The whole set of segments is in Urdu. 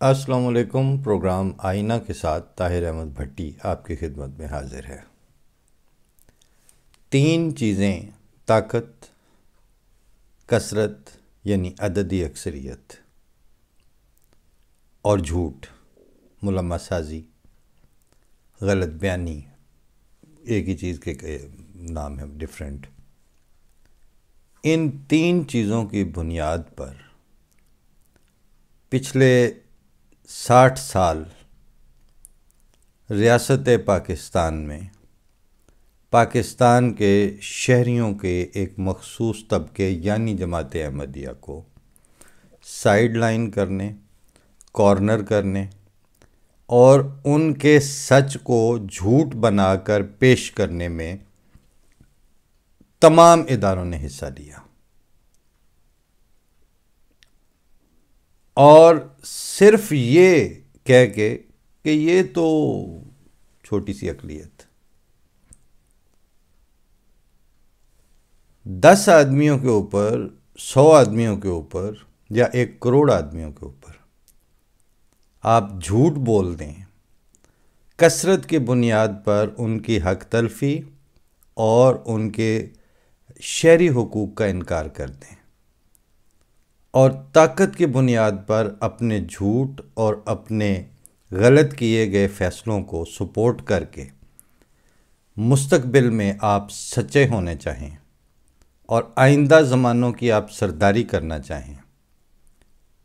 السلام علیکم۔ پروگرام آئینہ کے ساتھ طاہر احمد بھٹی آپ کی خدمت میں حاضر ہے۔ تین چیزیں: طاقت، کثرت یعنی عددی اکثریت، اور جھوٹ، ملمہ سازی، غلط بیانی، ایک ہی چیز کے نام ہے ڈیفرنٹ۔ ان تین چیزوں کی بنیاد پر پچھلے 60 سال ریاست پاکستان میں پاکستان کے شہریوں کے ایک مخصوص طبقے یعنی جماعت احمدیہ کو سائیڈ لائن کرنے، کارنر کرنے اور ان کے سچ کو جھوٹ بنا کر پیش کرنے میں تمام اداروں نے حصہ لیا، اور صرف یہ کہہ کے کہ یہ تو چھوٹی سی اقلیت، 10 آدمیوں کے اوپر، 100 آدمیوں کے اوپر یا 1 کروڑ آدمیوں کے اوپر آپ جھوٹ بول دیں، کثرت کی بنیاد پر ان کی حق تلفی اور ان کے شہری حقوق کا انکار کر دیں، اور طاقت کی بنیاد پر اپنے جھوٹ اور اپنے غلط کیے گئے فیصلوں کو سپورٹ کر کے مستقبل میں آپ سچے ہونے چاہیں اور آئندہ زمانوں کی آپ سرداری کرنا چاہیں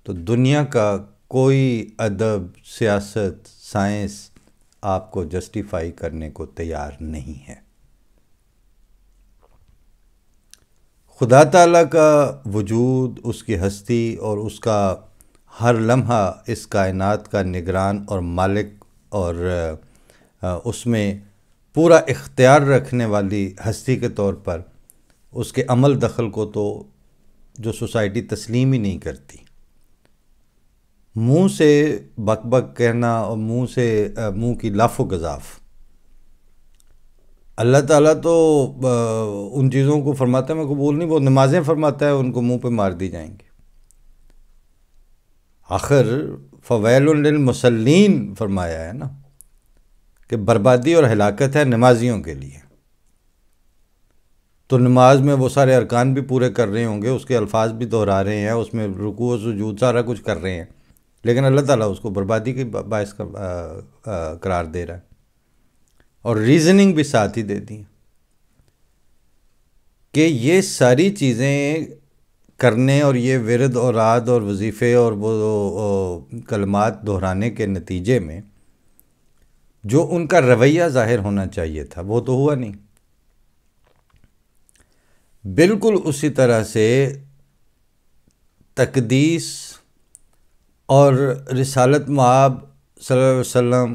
تو دنیا کا کوئی ادب، سیاست، سائنس آپ کو جسٹیفائی کرنے کو تیار نہیں ہے۔ خدا تعالیٰ کا وجود، اس کی ہستی اور اس کا ہر لمحہ اس کائنات کا نگران اور مالک اور اس میں پورا اختیار رکھنے والی ہستی کے طور پر اس کے عمل دخل کو تو جو سوسائٹی تسلیم ہی نہیں کرتی، منہ سے بک بک کہنا اور منہ کی لاف و گزاف، اللہ تعالیٰ تو ان چیزوں کو فرماتا ہے میں قبول نہیں، وہ نمازیں فرماتا ہے ان کو منہ پہ مار دی جائیں گی۔ آخر فویل للمصلین فرمایا ہے نا کہ بربادی اور ہلاکت ہے نمازیوں کے لیے، تو نماز میں وہ سارے ارکان بھی پورے کر رہے ہوں گے، اس کے الفاظ بھی دہرا رہے ہیں، اس میں رکوع و سجود سارا کچھ کر رہے ہیں، لیکن اللہ تعالیٰ اس کو بربادی کے باعث قرار دے رہا ہے، اور ریزننگ بھی ساتھ ہی دے دی کہ یہ ساری چیزیں کرنے اور یہ ورد اور عاد اور وظیفے اور وہ کلمات دہرانے کے نتیجے میں جو ان کا رویہ ظاہر ہونا چاہیے تھا وہ تو ہوا نہیں۔ بالکل اسی طرح سے تقدیس اور رسالت مآب صلی اللہ علیہ وسلم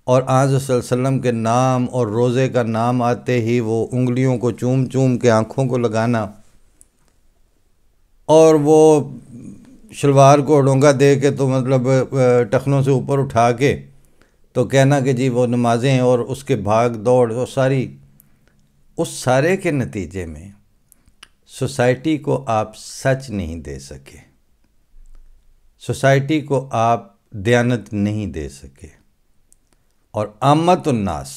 اور آج صلی اللہ علیہ وسلم کے نام اور روزے کا نام آتے ہی وہ انگلیوں کو چوم چوم کے آنکھوں کو لگانا، اور وہ شلوار کو ڈونگا دے کے تو مطلب ٹخنوں سے اوپر اٹھا کے تو کہنا کہ جی وہ نمازیں، اور اس کے بھاگ دوڑ اس سارے کے نتیجے میں سوسائٹی کو آپ سچ نہیں دے سکے، سوسائٹی کو آپ دیانت نہیں دے سکے، اور عامت الناس،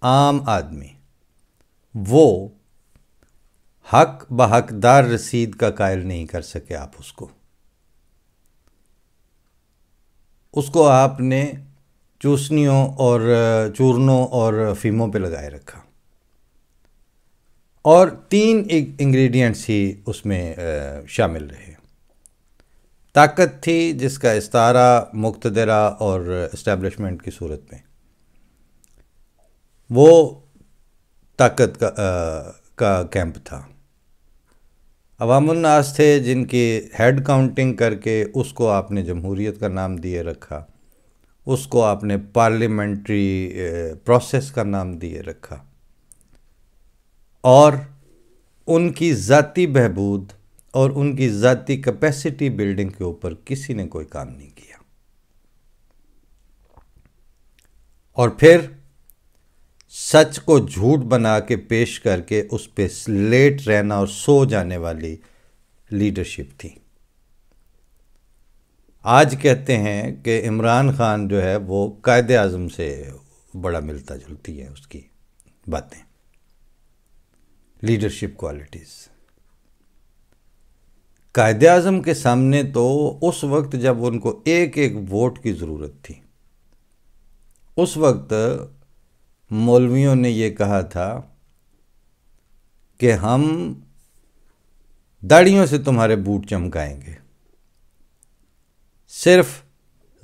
عام آدمی، وہ حق بحقدار رسید کا قائل نہیں کر سکے آپ اس کو آپ نے چوسنیوں اور چورنوں اور فیموں پہ لگائے رکھا، اور 3 انگریڈینٹس ہی اس میں شامل رہے۔ طاقت تھی جس کا استعارہ مقتدرہ اور اسٹیبلشمنٹ کی صورت میں، وہ طاقت کا کیمپ تھا۔ عوام الناس تھے جن کی ہیڈ کاؤنٹنگ کر کے اس کو آپ نے جمہوریت کا نام دیے رکھا، اس کو آپ نے پارلیمنٹری پروسیس کا نام دیے رکھا، اور ان کی ذاتی بہبود اور ان کی ذاتی کیپیسٹی بلڈنگ کے اوپر کسی نے کوئی کام نہیں کیا، اور پھر سچ کو جھوٹ بنا کے پیش کر کے اس پہ لیٹ رہنا اور سو جانے والی لیڈرشپ تھی۔ آج کہتے ہیں کہ عمران خان جو ہے وہ قائد اعظم سے بڑا ملتا جلتی ہے اس کی باتیں، لیڈرشپ کوالٹیز۔ قائد اعظم کے سامنے تو اس وقت جب ان کو ایک ایک ووٹ کی ضرورت تھی، اس وقت مولویوں نے یہ کہا تھا کہ ہم داڑھیوں سے تمہارے بوٹ چمکائیں گے، صرف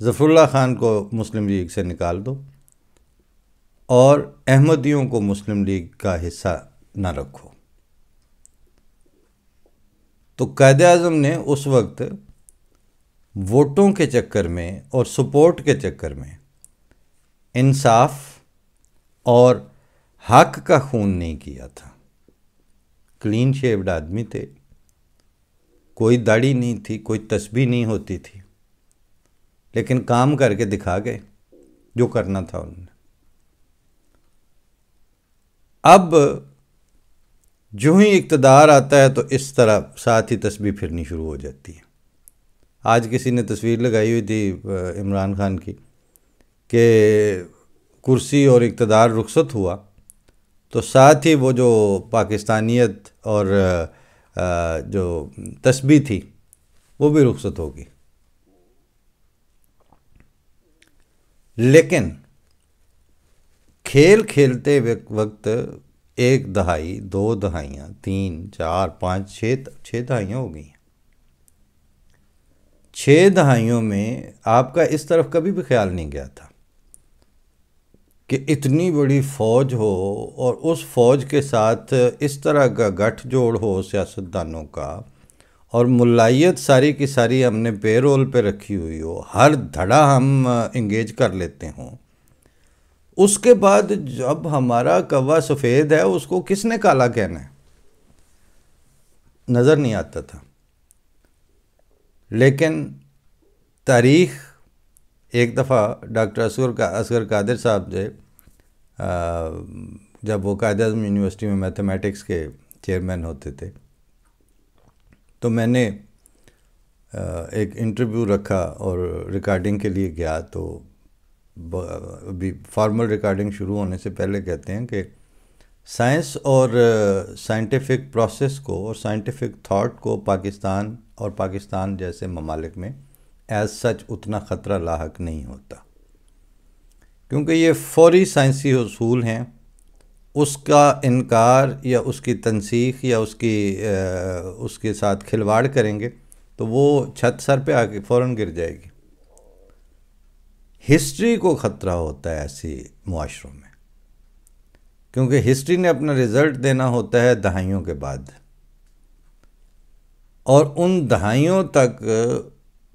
ظفر اللہ خان کو مسلم لیگ سے نکال دو اور احمدیوں کو مسلم لیگ کا حصہ نہ رکھو۔ تو قائد اعظم نے اس وقت ووٹوں کے چکر میں اور سپورٹ کے چکر میں انصاف اور حق کا خون نہیں کیا تھا۔ کلین شیوڈ آدمی تھے، کوئی داڑھی نہیں تھی، کوئی تسبیح نہیں ہوتی تھی، لیکن کام کر کے دکھا گئے جو کرنا تھا انہوں نے۔ اب جو ہی اقتدار آتا ہے تو اس طرح ساتھ ہی تسبیح پھرنی شروع ہو جاتی ہے۔ آج کسی نے تصویر لگائی ہوئی تھی عمران خان کی کہ کرسی اور اقتدار رخصت ہوا تو ساتھ ہی وہ جو پاکستانیت اور جو تسبیح تھی وہ بھی رخصت ہوگی۔ لیکن کھیل کھیلتے وقت ایک دہائی، 2 دہائیاں، 3، 4، 5، 6 دہائیاں ہو گئی ہیں۔ 6 دہائیوں میں آپ کا اس طرف کبھی بھی خیال نہیں گیا تھا کہ اتنی بڑی فوج ہو اور اس فوج کے ساتھ اس طرح کا گٹھ جوڑ ہو سیاستدانوں کا، اور ملائیت ساری کی ساری ہم نے پے رول پہ رکھی ہوئی ہو، ہر دھڑا ہم انگیج کر لیتے ہوں۔ اس کے بعد جب ہمارا کوا سفید ہے اس کو کس نے کالا کہنا ہے؟ نظر نہیں آتا تھا۔ لیکن تاریخ ایک دفعہ ڈاکٹر اصغر قادر صاحب جب وہ قائد اعظم یونیورسٹی میں میتھمیٹکس کے چیئرمین ہوتے تھے تو میں نے ایک انٹرویو رکھا اور ریکارڈنگ کے لیے گیا، تو ابھی فارمل ریکارڈنگ شروع ہونے سے پہلے کہتے ہیں کہ سائنس اور سائنٹیفک پروسیس کو اور سائنٹیفک تھاٹ کو پاکستان اور پاکستان جیسے ممالک میں ایز سچ اتنا خطرہ لاحق نہیں ہوتا، کیونکہ یہ فوری سائنسی اصول ہیں۔ اس کا انکار یا اس کی تنسیخ یا اس کے ساتھ کھلواڑ کریں گے تو وہ چھت سر پہ آ کے فوراً گر جائے گی۔ ہسٹری کو خطرہ ہوتا ہے ایسی معاشروں میں، کیونکہ ہسٹری نے اپنا رزلٹ دینا ہوتا ہے دہائیوں کے بعد، اور ان دہائیوں تک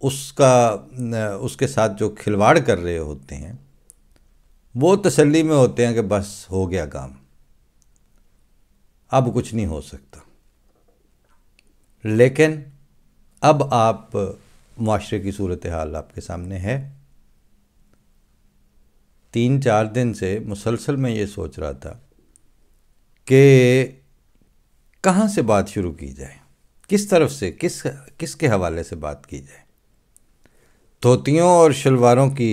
اس کے ساتھ جو کھلواڑ کر رہے ہوتے ہیں وہ تسلی میں ہوتے ہیں کہ بس ہو گیا کام، اب کچھ نہیں ہو سکتا۔ لیکن اب آپ معاشرے کی صورتحال آپ کے سامنے ہے۔ 3-4 دن سے مسلسل میں یہ سوچ رہا تھا کہ کہاں سے بات شروع کی جائے، کس طرف سے، کس کے حوالے سے بات کی جائے۔ دھوتیوں اور شلواروں کی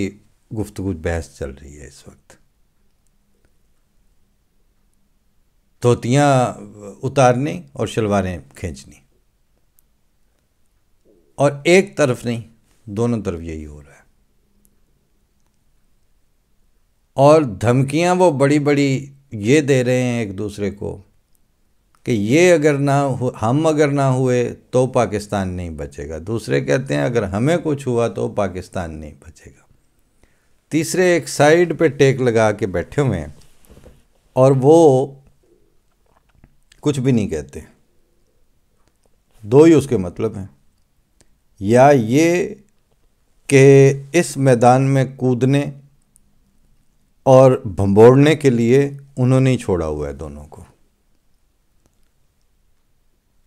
گفتگو بحث چل رہی ہے اس وقت۔ دھوتیاں اتارنی اور شلواریں کھینچنی، اور ایک طرف نہیں، دونوں طرف یہی ہو رہا ہے۔ اور دھمکیاں وہ بڑی بڑی یہ دے رہے ہیں ایک دوسرے کو کہ یہ ہم اگر نہ ہوئے تو پاکستان نہیں بچے گا۔ دوسرے کہتے ہیں اگر ہمیں کچھ ہوا تو پاکستان نہیں بچے گا۔ تیسرے ایک سائیڈ پہ ٹیک لگا کے بیٹھے ہوئے ہیں اور وہ کچھ بھی نہیں کہتے۔ 2 ہی اس کے مطلب ہیں، یا یہ کہ اس میدان میں کودنے اور بھمبوڑنے کے لیے انہوں نے ہی چھوڑا ہوا ہے دونوں کو،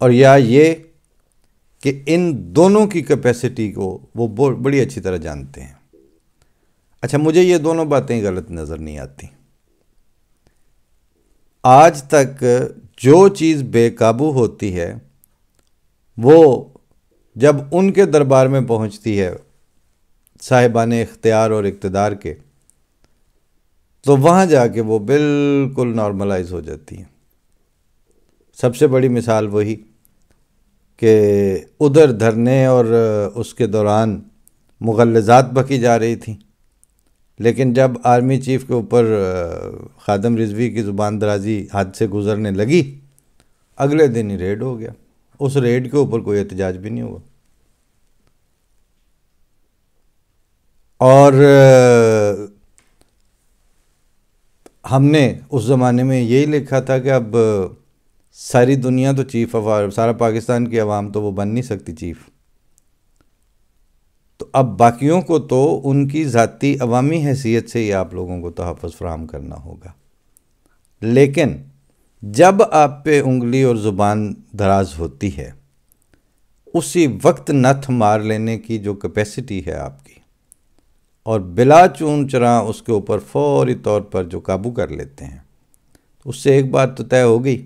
اور یا یہ کہ ان دونوں کی کیپیسٹی کو وہ بڑی اچھی طرح جانتے ہیں۔ اچھا، مجھے یہ دونوں باتیں غلط نظر نہیں آتی۔ آج تک جو چیز بے قابو ہوتی ہے وہ جب ان کے دربار میں پہنچتی ہے صاحبان اختیار اور اقتدار کے، تو وہاں جا کے وہ بالکل نارملائز ہو جاتی ہیں۔ سب سے بڑی مثال وہی کہ ادھر دھرنے اور اس کے دوران مغلظات بکی جا رہی تھیں، لیکن جب آرمی چیف کے اوپر خادم رضوی کی زبان درازی حد سے گزرنے لگی، اگلے دن ہی ریڈ ہو گیا۔ اس ریڈ کے اوپر کوئی احتجاج بھی نہیں ہوا۔ اور ہم نے اس زمانے میں یہی لکھا تھا کہ اب ساری دنیا تو چیف آف، سارا پاکستان کی عوام تو وہ بن نہیں سکتی چیف، تو اب باقیوں کو تو ان کی ذاتی عوامی حیثیت سے ہی آپ لوگوں کو تحفظ فراہم کرنا ہوگا۔ لیکن جب آپ پہ انگلی اور زبان دراز ہوتی ہے، اسی وقت نتھ مار لینے کی جو کیپیسٹی ہے آپ کی، اور بلا چون چراں اس کے اوپر فوری طور پر جو قابو کر لیتے ہیں، اس سے ایک بات تو طے ہو گئی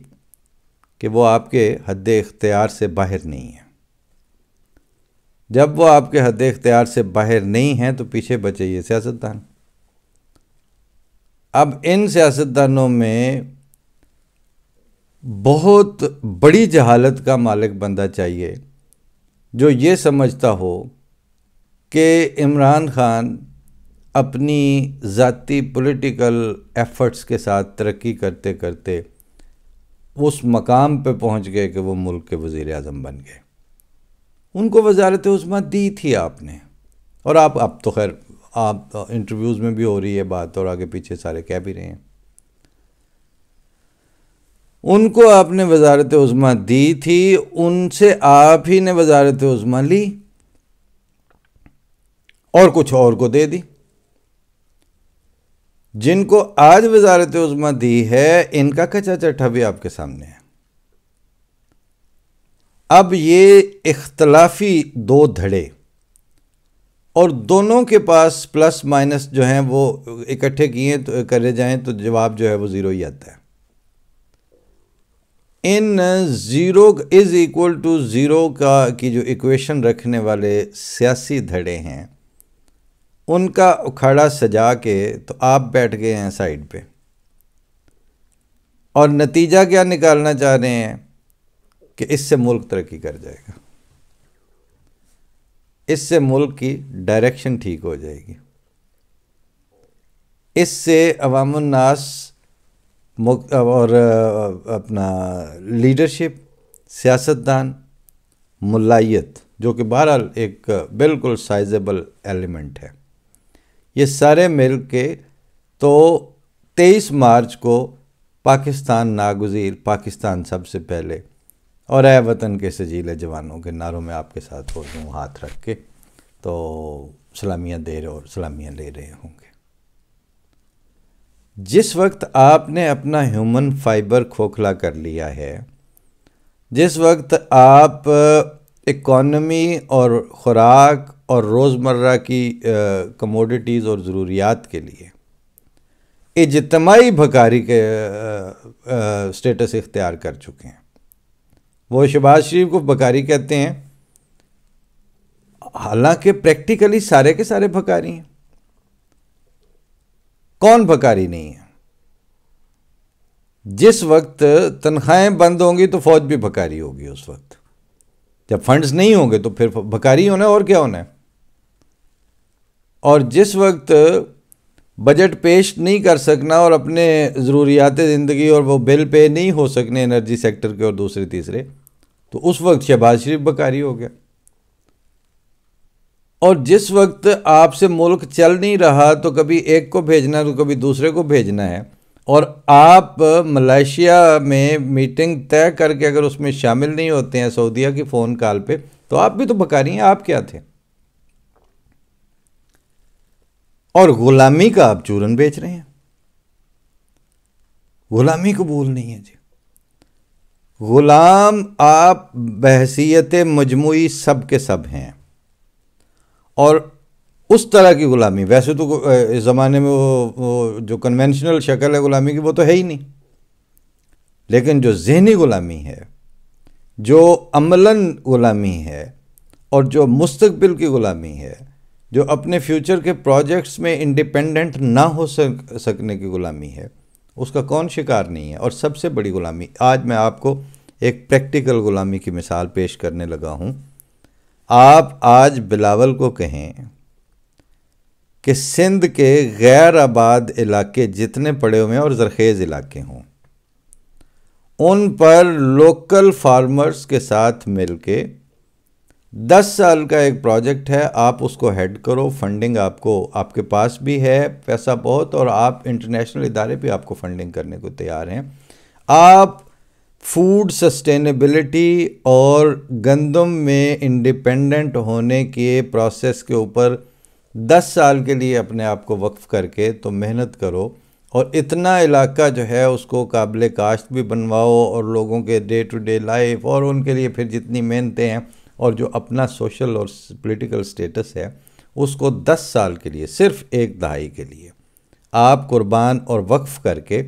کہ وہ آپ کے حد اختیار سے باہر نہیں ہیں۔ جب وہ آپ کے حد اختیار سے باہر نہیں ہیں تو پیچھے بچے یہ سیاستدان۔ اب ان سیاستدانوں میں بہت بڑی جہالت کا مالک بندہ چاہیے جو یہ سمجھتا ہو کہ عمران خان اپنی ذاتی پولیٹیکل ایفرٹس کے ساتھ ترقی کرتے کرتے اس مقام پہ پہنچ گئے کہ وہ ملک کے وزیر اعظم بن گئے۔ ان کو وزارت عظمیٰ دی تھی آپ نے، اور آپ اب تو خیر آپ انٹرویوز میں بھی ہو رہی ہے بات، اور آگے پیچھے سارے کہہ بھی رہے ہیں، ان کو آپ نے وزارت عظمیٰ دی تھی، ان سے آپ ہی نے وزارت عظمیٰ لی اور کچھ اور کو دے دی۔ جن کو آج وزارت عظمیٰ دی ہے ان کا کچا چٹھا بھی آپ کے سامنے ہے۔ اب یہ اختلافی دو دھڑے، اور دونوں کے پاس پلس مائنس جو ہیں وہ اکٹھے کیے تو کرے جائیں تو جواب جو ہے وہ زیرو ہی آتا ہے۔ ان zero is equal to zero کی جو ایکویشن رکھنے والے سیاسی دھڑے ہیں، ان کا اکھاڑا سجا کے تو آپ بیٹھ گئے ہیں سائیڈ پہ، اور نتیجہ کیا نکالنا چاہ رہے ہیں کہ اس سے ملک ترقی کر جائے گا، اس سے ملک کی ڈائریکشن ٹھیک ہو جائے گی، اس سے عوام الناس اور اپنا لیڈرشپ، سیاستدان، ملائیت، جو کہ بہرحال ایک بالکل سائزیبل ایلیمنٹ ہے، یہ سارے مل کے تو 23 مارچ کو پاکستان ناگزیر، پاکستان سب سے پہلے، اور اے وطن کے سجیلے جوانوں کے نعروں میں آپ کے ساتھ ہو جاؤں ہاتھ رکھ کے تو سلامیاں دے رہے اور سلامیاں لے رہے ہوں گے۔ جس وقت آپ نے اپنا ہیومن فائبر کھوکھلا کر لیا ہے، جس وقت آپ اکانومی اور خوراک اور روزمرہ کی کموڈیٹیز اور ضروریات کے لیے اجتماعی بھکاری کے سٹیٹس اختیار کر چکے ہیں، وہ شہباز شریف کو بھکاری کہتے ہیں، حالانکہ پریکٹیکلی سارے کے سارے بھکاری ہیں۔ کون بھکاری نہیں ہے؟ جس وقت تنخواہیں بند ہوں گی تو فوج بھی بھکاری ہوگی، اس وقت جب فنڈز نہیں ہوں گے تو پھر بھکاری ہونا ہے، اور کیا ہونا ہے؟ اور جس وقت بجٹ پیش نہیں کر سکنا اور اپنے ضروریات زندگی اور وہ بل پے نہیں ہو سکنے انرجی سیکٹر کے اور دوسرے تیسرے، تو اس وقت شہباز شریف بھکاری ہو گیا۔ اور جس وقت آپ سے ملک چل نہیں رہا تو کبھی ایک کو بھیجنا تو کبھی دوسرے کو بھیجنا ہے، اور آپ ملائیشیا میں میٹنگ طے کر کے اگر اس میں شامل نہیں ہوتے ہیں سعودیہ کی فون کال پہ، تو آپ بھی تو بھکاری ہیں۔ آپ کیا تھے؟ اور غلامی کا آپ چورن بیچ رہے ہیں۔ غلامی قبول نہیں ہے جی۔ غلام آپ بحیثیت مجموعی سب کے سب ہیں، اور اس طرح کی غلامی ویسے تو اس زمانے میں وہ جو کنونشنل شکل ہے غلامی کی وہ تو ہے ہی نہیں، لیکن جو ذہنی غلامی ہے، جو عملاً غلامی ہے، اور جو مستقبل کی غلامی ہے، جو اپنے فیوچر کے پروجیکٹس میں انڈیپینڈنٹ نہ ہو سکنے کی غلامی ہے، اس کا کون شکار نہیں ہے؟ اور سب سے بڑی غلامی، آج میں آپ کو ایک پریکٹیکل غلامی کی مثال پیش کرنے لگا ہوں۔ آپ آج بلاول کو کہیں کہ سندھ کے غیر آباد علاقے جتنے پڑے ہوئے ہیں اور زرخیز علاقے ہوں، ان پر لوکل فارمرز کے ساتھ مل کے 10 سال کا ایک پروجیکٹ ہے، آپ اس کو ہیڈ کرو، فنڈنگ آپ کے پاس بھی ہے، پیسہ بہت، اور آپ انٹرنیشنل ادارے بھی آپ کو فنڈنگ کرنے کو تیار ہیں۔ آپ فوڈ سسٹینیبلٹی اور گندم میں انڈیپینڈنٹ ہونے کے پروسیس کے اوپر 10 سال کے لیے اپنے آپ کو وقف کر کے تو محنت کرو، اور اتنا علاقہ جو ہے اس کو قابل کاشت بھی بنواؤ، اور لوگوں کے ڈے ٹو ڈے لائف اور ان کے لیے پھر جتنی محنتیں ہیں اور جو اپنا سوشل اور پولیٹیکل سٹیٹس ہے، اس کو 10 سال کے لیے، صرف ایک دہائی کے لیے آپ قربان اور وقف کر کے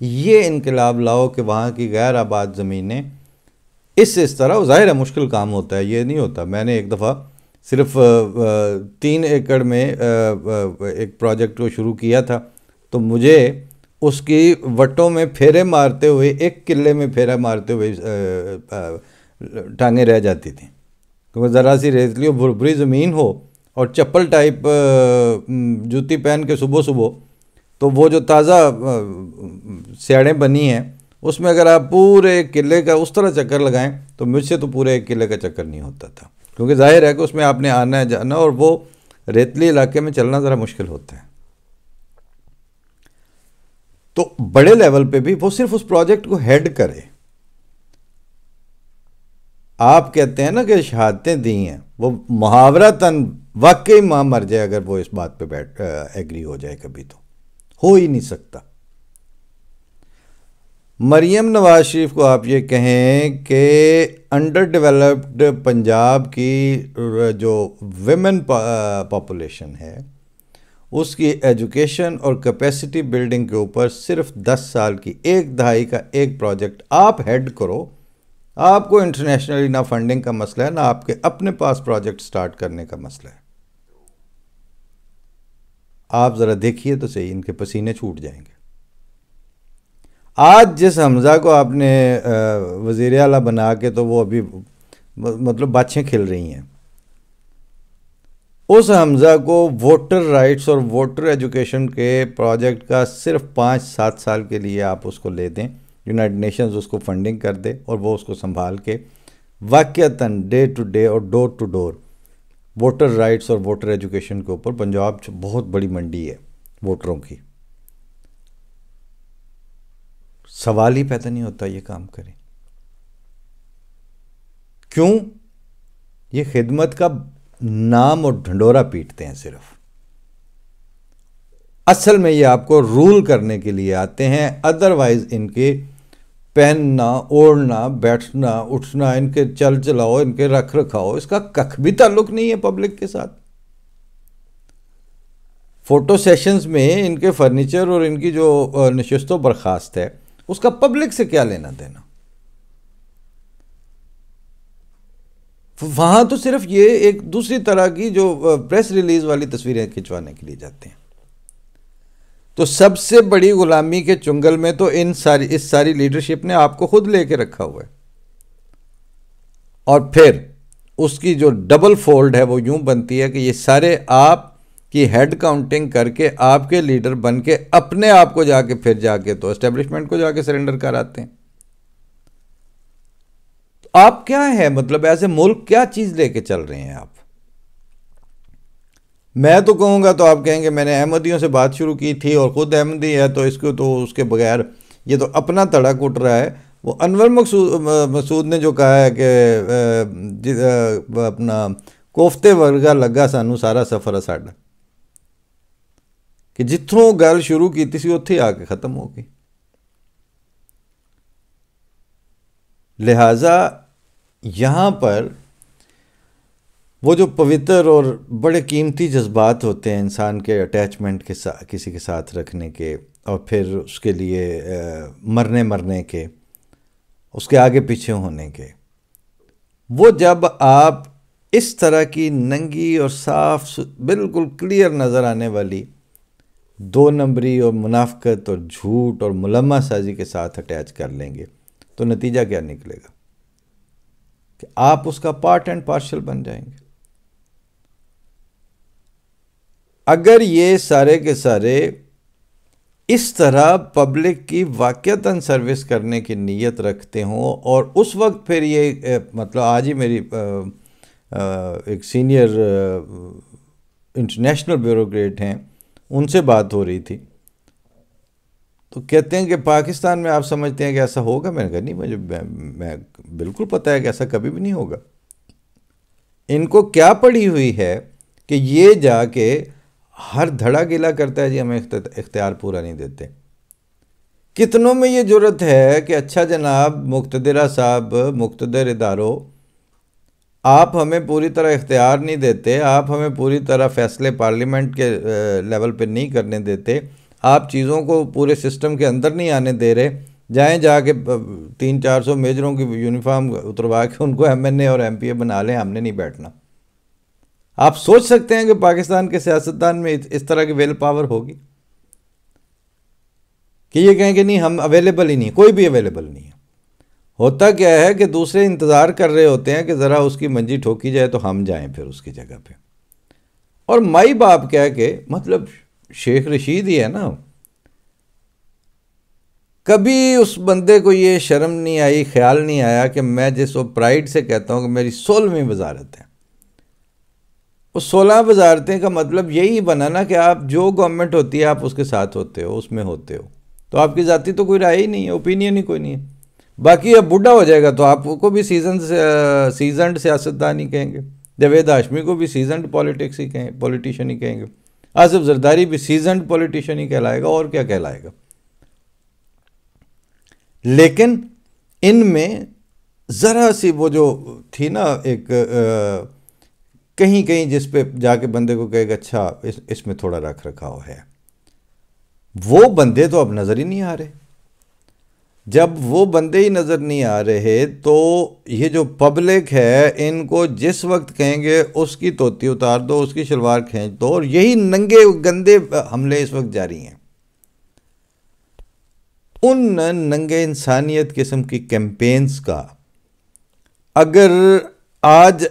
یہ انقلاب لاؤ کہ وہاں کی غیر آباد زمینیں اس طرح، ظاہر ہے مشکل کام ہوتا ہے، یہ نہیں ہوتا۔ میں نے ایک دفعہ صرف 3 ایکڑ میں ایک پروجیکٹ کو شروع کیا تھا، تو مجھے اس کی وٹوں میں پھیرے مارتے ہوئے، 1 کلے میں پھیرا مارتے ہوئے ٹانگیں رہ جاتی تھیں، کیونکہ ذرا سی ریتلی اور بھربھری زمین ہو اور چپل ٹائپ جوتی پہن کے صبح تو وہ جو تازہ سیاڑیں بنی ہیں اس میں اگر آپ پورے 1 کلے کا اس طرح چکر لگائیں تو مجھ سے تو پورے 1 کلے کا چکر نہیں ہوتا تھا، کیونکہ ظاہر ہے کہ اس میں آپ نے آنا ہے جانا، اور وہ ریتلی علاقے میں چلنا ذرا مشکل ہوتا ہے۔ تو بڑے لیول پہ بھی وہ صرف اس پروجیکٹ کو ہیڈ کرے۔ آپ کہتے ہیں نا کہ شہادتیں دی ہیں، وہ محاورتاً واقعی ماں مر جائے اگر وہ اس بات پہ ایگری ہو جائے، کبھی تو ہو ہی نہیں سکتا۔ مریم نواز شریف کو آپ یہ کہیں کہ انڈر ڈیولپڈ پنجاب کی جو ویمن پاپولیشن ہے اس کی ایجوکیشن اور کیپیسٹی بلڈنگ کے اوپر صرف 10 سال کی، 1 دہائی کا ایک پروجیکٹ آپ ہیڈ کرو، آپ کو انٹرنیشنلی نہ فنڈنگ کا مسئلہ ہے، نہ آپ کے اپنے پاس پروجیکٹ سٹارٹ کرنے کا مسئلہ ہے۔ آپ ذرا دیکھیے تو صحیح، ان کے پسینے چھوٹ جائیں گے۔ آج جس حمزہ کو آپ نے وزیر اعلیٰ بنا کے، تو وہ ابھی مطلب بادشاہیں کھل رہی ہیں، اس حمزہ کو ووٹر رائٹس اور ووٹر ایجوکیشن کے پروجیکٹ کا صرف 5-7 سال کے لیے آپ اس کو لے دیں، یونائٹڈ نیشنز اس کو فنڈنگ کر دے، اور وہ اس کو سنبھال کے واقعتاً ڈے ٹو ڈے اور ڈور ٹو ڈور ووٹر رائٹس اور ووٹر ایجوکیشن کے اوپر، پنجاب بہت بڑی منڈی ہے ووٹروں کی، سوال ہی پیدا نہیں ہوتا یہ کام کریں۔ کیوں؟ یہ خدمت کا نام اور ڈھنڈورا پیٹتے ہیں صرف، اصل میں یہ آپ کو رول کرنے کے لیے آتے ہیں، ادروائز ان کے پہننا، اوڑھنا، بیٹھنا، اٹھنا، ان کے چل چلاؤ، ان کے رکھ رکھاؤ، اس کا کخ بھی تعلق نہیں ہے پبلک کے ساتھ۔ فوٹو سیشنز میں ان کے فرنیچر اور ان کی جو نشست و برخاست ہے، اس کا پبلک سے کیا لینا دینا؟ وہاں تو صرف یہ ایک دوسری طرح کی جو پریس ریلیز والی تصویریں کھنچوانے کے لیے جاتے ہیں۔ تو سب سے بڑی غلامی کے چنگل میں تو اس ساری لیڈرشپ نے آپ کو خود لے کے رکھا ہوا ہے، اور پھر اس کی جو ڈبل فولڈ ہے وہ یوں بنتی ہے کہ یہ سارے آپ کی ہیڈ کاؤنٹنگ کر کے آپ کے لیڈر بن کے اپنے آپ کو پھر جا کے تو اسٹیبلشمنٹ کو جا کے سرنڈر کراتے ہیں۔ تو آپ کیا ہیں، مطلب ایسے ملک کیا چیز لے کے چل رہے ہیں آپ؟ میں تو کہوں گا، تو آپ کہیں گے میں نے احمدیوں سے بات شروع کی تھی اور خود احمدی ہے، تو اس کو تو اس کے بغیر یہ تو اپنا تڑا کٹ رہا ہے۔ وہ انور مسعود نے جو کہا ہے کہ اپنا کوفتے ورگا لگا سانو سارا سفر ساڈا، کہ جتھوں گل شروع کی تھی اتھے آ کے ختم ہو گئی۔ لہٰذا یہاں پر وہ جو پوتر اور بڑے قیمتی جذبات ہوتے ہیں انسان کے، اٹیچمنٹ کے ساتھ، کسی کے ساتھ رکھنے کے، اور پھر اس کے لیے مرنے کے، اس کے آگے پیچھے ہونے کے، وہ جب آپ اس طرح کی ننگی اور صاف بالکل کلیئر نظر آنے والی دو نمبری اور منافقت اور جھوٹ اور ملمہ سازی کے ساتھ اٹیچ کر لیں گے تو نتیجہ کیا نکلے گا کہ آپ اس کا پارٹ اینڈ پارشل بن جائیں گے۔ اگر یہ سارے کے سارے اس طرح پبلک کی واقعتاً سروس کرنے کی نیت رکھتے ہوں، اور اس وقت پھر یہ مطلب آج ہی میری ایک سینئر انٹرنیشنل بیوروکریٹ ہیں، ان سے بات ہو رہی تھی، تو کہتے ہیں کہ پاکستان میں آپ سمجھتے ہیں کہ ایسا ہوگا؟ میں نے کہا نہیں، میں بالکل پتہ ہے کہ ایسا کبھی بھی نہیں ہوگا۔ ان کو کیا پڑی ہوئی ہے کہ یہ جا کے ہر دھڑا گلا کرتا ہے جی ہمیں اختیار پورا نہیں دیتے۔ کتنوں میں یہ جرت ہے کہ اچھا جناب مقتدرہ صاحب، مقتدر اداروں، آپ ہمیں پوری طرح اختیار نہیں دیتے، آپ ہمیں پوری طرح فیصلے پارلیمنٹ کے لیول پہ نہیں کرنے دیتے، آپ چیزوں کو پورے سسٹم کے اندر نہیں آنے دے رہے، جائیں جا کے 300-400 میجروں کی یونیفارم اتروا کے ان کو ایم این اے اور ایم پی اے بنا لیں، ہم نے نہیں بیٹھنا۔ آپ سوچ سکتے ہیں کہ پاکستان کے سیاستدان میں اس طرح کی ویل پاور ہوگی کہ یہ کہیں کہ نہیں ہم اویلیبل ہی نہیں، کوئی بھی اویلیبل نہیں ہے۔ ہوتا کیا ہے کہ دوسرے انتظار کر رہے ہوتے ہیں کہ ذرا اس کی منجی ٹھوکی جائے تو ہم جائیں پھر اس کی جگہ پہ، اور مائی باپ کہہ کے، مطلب شیخ رشید ہی ہے نا، کبھی اس بندے کو یہ شرم نہیں آئی، خیال نہیں آیا کہ میں جس وہ پرائیڈ سے کہتا ہوں کہ میری 16ویں وزارت ہے، وہ 16 وزارتیں کا مطلب یہی بنا نا کہ آپ جو گورنمنٹ ہوتی ہے آپ اس کے ساتھ ہوتے ہو، اس میں ہوتے ہو، تو آپ کی ذاتی تو کوئی رائے ہی نہیں ہے، اوپینین ہی کوئی نہیں ہے۔ باقی اب بوڑھا ہو جائے گا تو آپ کو بھی سیزنڈ سیاستدان ہی کہیں گے، جاوید ہاشمی کو بھی سیزنڈ پولیٹیشین ہی کہیں گے، آصف زرداری بھی سیزنڈ پولیٹیشین ہی کہلائے گا، اور کیا کہلائے گا۔ لیکن ان میں ذرا سی وہ جو تھی نا ایک کہیں کہیں جس پہ جا کے بندے کو کہے گا اچھا اس میں تھوڑا رکھ رکھاؤ ہے، وہ بندے تو اب نظر ہی نہیں آ رہے۔ جب وہ بندے ہی نظر نہیں آ رہے تو یہ جو پبلک ہے ان کو جس وقت کہیں گے اس کی توتی اتار دو، اس کی شلوار کھینچ دو، اور یہی ننگے گندے حملے اس وقت جاری ہیں۔ ان ننگے انسانیت قسم کی کیمپینز کا اگر آج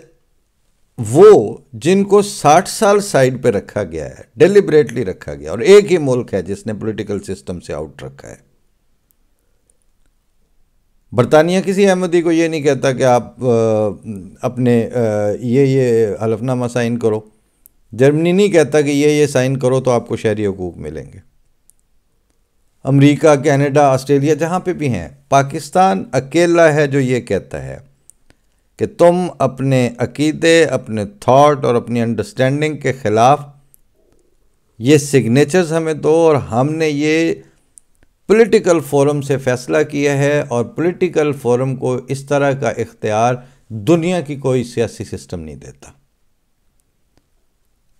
وہ جن کو 60 سال سائیڈ پہ رکھا گیا ہے، ڈیلیبریٹلی رکھا گیا، اور ایک ہی ملک ہے جس نے پولیٹیکل سسٹم سے آؤٹ رکھا ہے، برطانیہ کسی احمدی کو یہ نہیں کہتا کہ آپ اپنے یہ حلف نامہ سائن کرو، جرمنی نہیں کہتا کہ یہ سائن کرو تو آپ کو شہری حقوق ملیں گے، امریکہ، کینیڈا، آسٹریلیا جہاں پہ بھی ہیں، پاکستان اکیلا ہے جو یہ کہتا ہے کہ تم اپنے عقیدے، اپنے تھاٹ اور اپنی انڈرسٹینڈنگ کے خلاف یہ سگنیچرز ہمیں دو، اور ہم نے یہ پولیٹیکل فورم سے فیصلہ کیا ہے، اور پولیٹیکل فورم کو اس طرح کا اختیار دنیا کی کوئی سیاسی سسٹم نہیں دیتا۔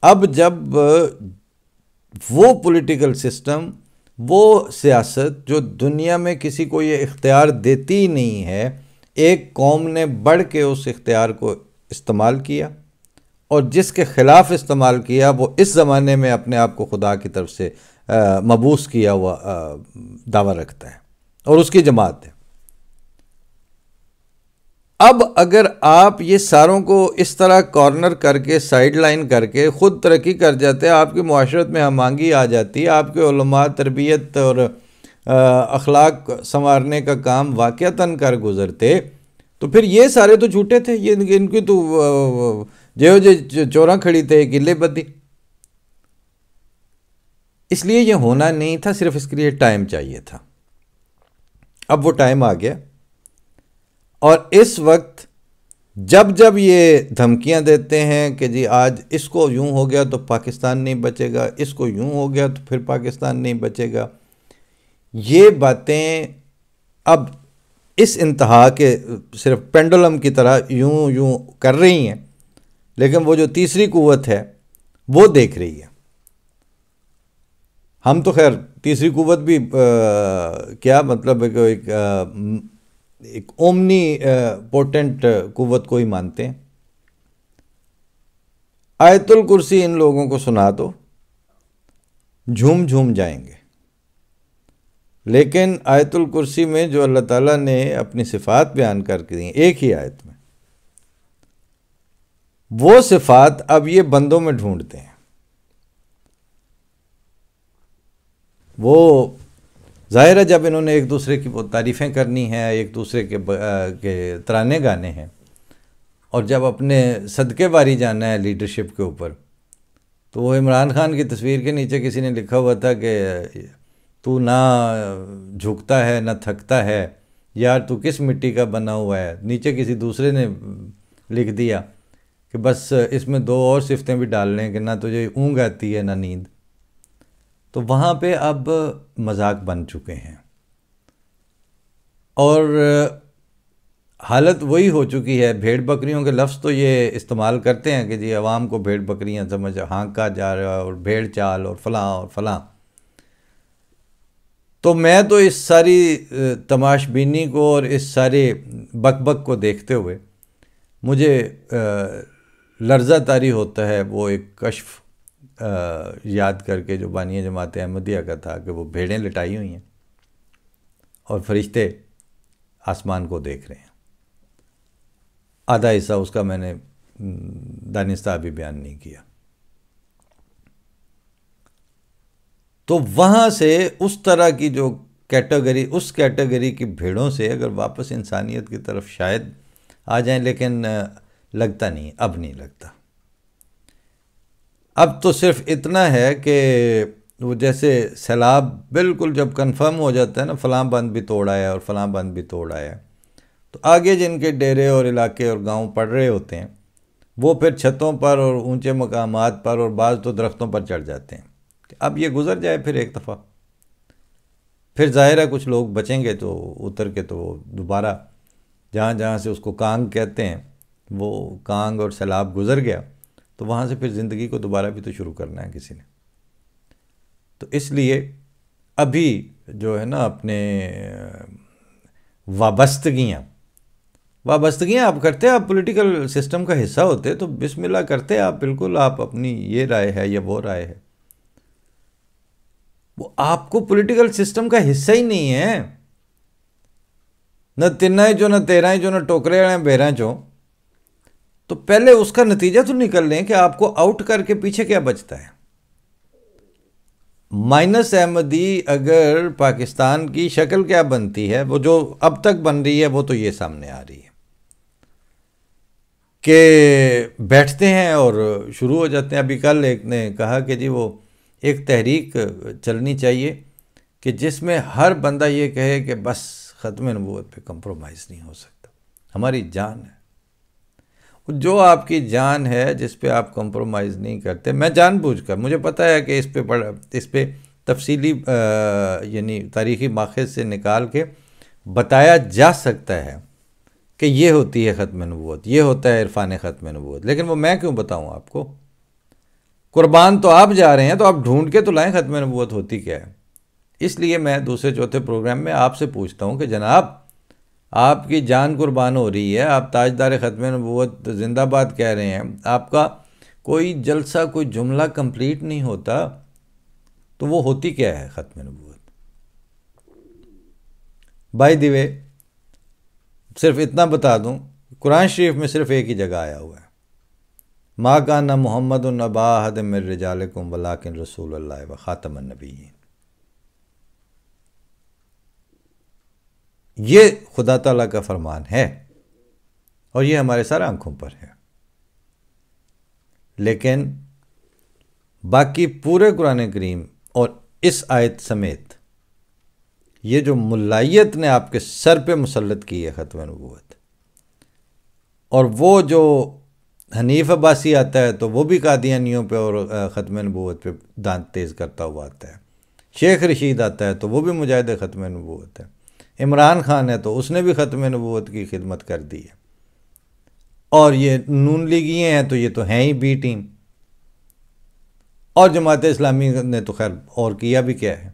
اب جب وہ پولیٹیکل سسٹم، وہ سیاست جو دنیا میں کسی کو یہ اختیار دیتی نہیں ہے، ایک قوم نے بڑھ کے اس اختیار کو استعمال کیا، اور جس کے خلاف استعمال کیا وہ اس زمانے میں اپنے آپ کو خدا کی طرف سے مبعوث کیا ہوا دعویٰ رکھتا ہے، اور اس کی جماعت ہے۔ اب اگر آپ یہ ساروں کو اس طرح کارنر کر کے، سائیڈ لائن کر کے خود ترقی کر جاتے، آپ کی معاشرت میں ہم آہنگی آ جاتی، آپ کے علماء تربیت اور اخلاق سنوارنے کا کام واقعتاً کر گزرتے، تو پھر یہ سارے تو جھوٹے تھے، یہ ان کی تو چوراں کھڑی تھے قلعے بدی۔ اس لیے یہ ہونا نہیں تھا، صرف اس کے لیے ٹائم چاہیے تھا۔ اب وہ ٹائم آ گیا، اور اس وقت جب یہ دھمکیاں دیتے ہیں کہ جی آج اس کو یوں ہو گیا تو پاکستان نہیں بچے گا، اس کو یوں ہو گیا تو پھر پاکستان نہیں بچے گا، یہ باتیں اب اس انتہا کے صرف پینڈولم کی طرح یوں کر رہی ہیں، لیکن وہ جو تیسری قوت ہے وہ دیکھ رہی ہے۔ ہم تو خیر تیسری قوت بھی کیا مطلب ایک اومنی پوٹنٹ قوت کو ہی مانتے ہیں، آیت الکرسی ان لوگوں کو سنا دو، جھوم جھوم جائیں گے۔ لیکن آیت الکرسی میں جو اللہ تعالیٰ نے اپنی صفات بیان کر کے دی ایک ہی آیت میں، وہ صفات اب یہ بندوں میں ڈھونڈتے ہیں۔ وہ ظاہر ہے جب انہوں نے ایک دوسرے کی تعریفیں کرنی ہیں، ایک دوسرے کے ترانے گانے ہیں، اور جب اپنے صدقے باری جانا ہے لیڈرشپ کے اوپر، تو وہ عمران خان کی تصویر کے نیچے کسی نے لکھا ہوا تھا کہ تو نہ جھکتا ہے نہ تھکتا ہے، یار تو کس مٹی کا بنا ہوا ہے۔ نیچے کسی دوسرے نے لکھ دیا کہ بس اس میں 2 اور صفتیں بھی ڈال لیں کہ نہ تجھے اونگ آتی ہے نہ نیند۔ تو وہاں پہ اب مذاق بن چکے ہیں، اور حالت وہی ہو چکی ہے۔ بھیڑ بکریوں کے لفظ تو یہ استعمال کرتے ہیں کہ جی عوام کو بھیڑ بکریاں سمجھ ہانکا جا رہا ہے، اور بھیڑ چال اور فلاں اور فلاں۔ تو میں تو اس ساری تماش بینی کو اور اس سارے بک بک کو دیکھتے ہوئے مجھے لرزہ طاری ہوتا ہے وہ ایک کشف یاد کر کے جو بانی جماعت احمدیہ کا تھا کہ وہ بھیڑیں لٹائی ہوئی ہیں اور فرشتے آسمان کو دیکھ رہے ہیں۔ آدھا حصہ اس کا میں نے دانستہ بھی بیان نہیں کیا۔ تو وہاں سے اس طرح کی جو کیٹیگری، اس کیٹیگری کی بھیڑوں سے اگر واپس انسانیت کی طرف شاید آ جائیں، لیکن لگتا نہیں، اب نہیں لگتا۔ اب تو صرف اتنا ہے کہ وہ جیسے سیلاب بالکل جب کنفرم ہو جاتا ہے نا، فلاں بند بھی توڑ آیا اور فلاں بند بھی توڑ آیا، تو آگے جن کے ڈیرے اور علاقے اور گاؤں پڑ رہے ہوتے ہیں وہ پھر چھتوں پر اور اونچے مقامات پر اور بعض تو درختوں پر چڑھ جاتے ہیں کہ اب یہ گزر جائے پھر ایک دفعہ۔ پھر ظاہر ہے کچھ لوگ بچیں گے تو اتر کے تو دوبارہ جہاں جہاں سے اس کو کانگ کہتے ہیں، وہ کانگ اور سیلاب گزر گیا تو وہاں سے پھر زندگی کو دوبارہ بھی تو شروع کرنا ہے کسی نے۔ تو اس لیے ابھی جو ہے نا اپنے وابستگیاں آپ کرتے، آپ پولیٹیکل سسٹم کا حصہ ہوتے تو بسم اللہ کرتے آپ، بالکل آپ اپنی یہ رائے ہے یا وہ رائے ہے، وہ آپ کو پولیٹیکل سسٹم کا حصہ ہی نہیں ہے، نہ تنائیں جو نہ تیرائیں جو نہ ٹوکرے ہیں بیراں چوں۔ تو پہلے اس کا نتیجہ تو نکل لیں کہ آپ کو آؤٹ کر کے پیچھے کیا بچتا ہے۔ مائنس احمدی اگر پاکستان کی شکل کیا بنتی ہے، وہ جو اب تک بن رہی ہے وہ تو یہ سامنے آ رہی ہے کہ بیٹھتے ہیں اور شروع ہو جاتے ہیں۔ ابھی کل ایک نے کہا کہ جی وہ ایک تحریک چلنی چاہیے کہ جس میں ہر بندہ یہ کہے کہ بس ختم نبوت پہ کمپرومائز نہیں ہو سکتا، ہماری جان ہے، جو آپ کی جان ہے جس پہ آپ کمپرومائز نہیں کرتے۔ میں جان بوجھ کر، مجھے پتہ ہے کہ اس پہ تفصیلی یعنی تاریخی ماخذ سے نکال کے بتایا جا سکتا ہے کہ یہ ہوتی ہے ختم نبوت، یہ ہوتا ہے عرفان ختم نبوت، لیکن وہ میں کیوں بتاؤں آپ کو؟ قربان تو آپ جا رہے ہیں تو آپ ڈھونڈ کے تو لائیں ختم نبوت ہوتی کیا ہے۔ اس لیے میں دوسرے چوتھے پروگرام میں آپ سے پوچھتا ہوں کہ جناب آپ کی جان قربان ہو رہی ہے، آپ تاجدار ختم نبوت زندہ باد کہہ رہے ہیں، آپ کا کوئی جلسہ کوئی جملہ کمپلیٹ نہیں ہوتا، تو وہ ہوتی کیا ہے ختم نبوت؟ بائی دی وے صرف اتنا بتا دوں، قرآن شریف میں صرف ایک ہی جگہ آیا ہوا ہے، ما کان محمد ابا احد من رجالکم ولکن رسول اللہ وخاتم النبیین۔ یہ خدا تعالیٰ کا فرمان ہے اور یہ ہمارے سارے آنکھوں پر ہے، لیکن باقی پورے قرآن کریم اور اس آیت سمیت یہ جو ملائیت نے آپ کے سر پہ مسلط کی ہے ختم نبوت، اور وہ جو حنیف عباسی آتا ہے تو وہ بھی قادیانیوں پہ اور ختم نبوت پہ دانت تیز کرتا ہوا آتا ہے، شیخ رشید آتا ہے تو وہ بھی مجاہد ختم نبوت ہے، عمران خان ہے تو اس نے بھی ختم نبوت کی خدمت کر دی ہے، اور یہ نون لیگیے ہیں تو یہ تو ہیں ہی بی ٹیم، اور جماعت اسلامی نے تو خیر اور کیا بھی کیا ہے،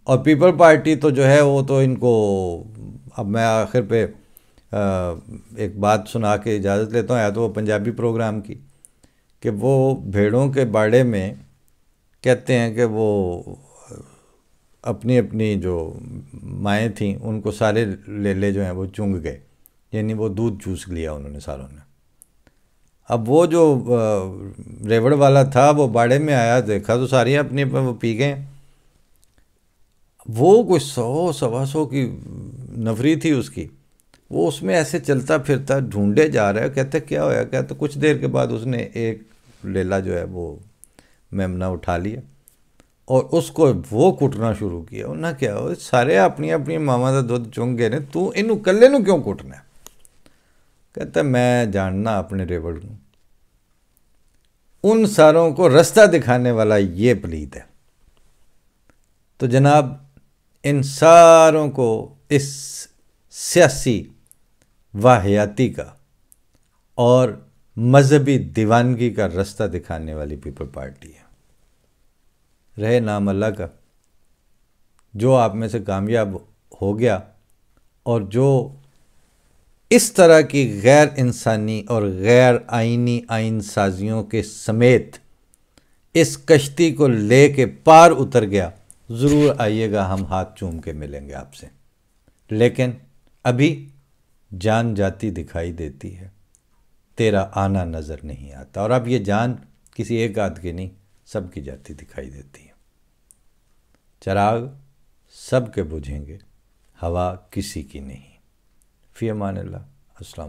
اور پیپل پارٹی تو جو ہے وہ تو ان کو، اب میں آخر پہ ایک بات سنا کے اجازت لیتا ہوں، یا تو وہ پنجابی پروگرام کی کہ وہ بھیڑوں کے باڑے میں کہتے ہیں کہ وہ اپنی اپنی جو مائیں تھیں ان کو سارے لیلے جو ہیں وہ چونگ گئے، یعنی وہ دودھ چوس لیا انہوں نے ساروں نے۔ اب وہ جو ریوڑ والا تھا وہ باڑے میں آیا، دیکھا تو ساری اپنی وہ پی گئے۔ وہ کوئی 100 سوا 100 کی نفری تھی اس کی، وہ اس میں ایسے چلتا پھرتا ڈھونڈے جا رہا ہے، کہتے کیا ہویا، کہتے کچھ دیر کے بعد اس نے ایک لیلا جو ہے وہ میمنہ اٹھا لیا اور اس کو وہ کٹنا شروع کیا۔ انہوں نے کیا ہو سارے اپنی اپنی ماما دا دودھ چونگ گئے نے، تو انہوں کلے نو کیوں کٹنا ہے؟ کہتا میں جاننا اپنے ریوڑ کو، ان ساروں کو رستہ دکھانے والا یہ پلیت ہے۔ تو جناب ان ساروں کو اس سیاسی واحیاتی کا اور مذہبی دیوانگی کا رستہ دکھانے والی پیپل پارٹی ہے۔ رہے نام اللہ کا، جو آپ میں سے کامیاب ہو گیا اور جو اس طرح کی غیر انسانی اور غیر آئینی آئین سازیوں کے سمیت اس کشتی کو لے کے پار اتر گیا، ضرور آئیے گا، ہم ہاتھ چوم کے ملیں گے آپ سے۔ لیکن ابھی جان جاتی دکھائی دیتی ہے، تیرا آنا نظر نہیں آتا، اور اب یہ جان کسی ایک آدھ کی نہیں، سب کی جاتی دکھائی دیتی ہے۔ چراغ سب کے بجھیں گے، ہوا کسی کی نہیں۔ فی امان اللہ۔ السلام۔